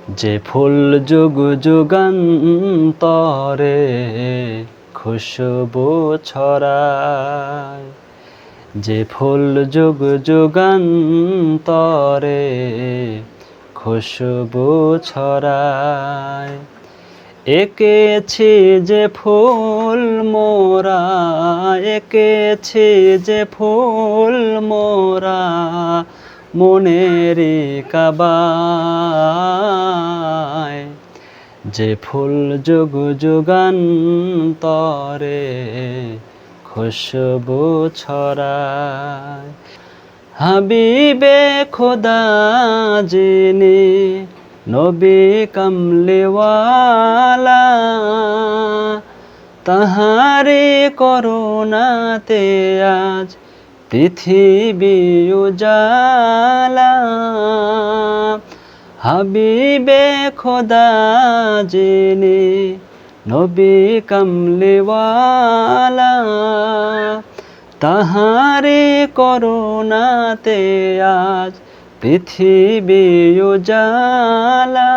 যে ফুল যুগ যুগান্তরে খুশবু ছড়ায়, যে ফুল যুগ যুগান্তরে খুশবু ছড়ায়। এঁকেছি যে ফুল মোরা, এঁকেছি যে ফুল মোরা মনেরই কাবায়, যে ফুল যুগ যুগান্তরে খুশবু ছড়ায়। হাবিবে খোদা যিনি নবী কামলিওয়ালা, তাহারি করুণাতে আজ পৃথিবী উজালা। হাবিবে খোদা যিনি নবী কামলিওয়ালা, তাহারি করুণাতে আজ পৃথিবী উজালা।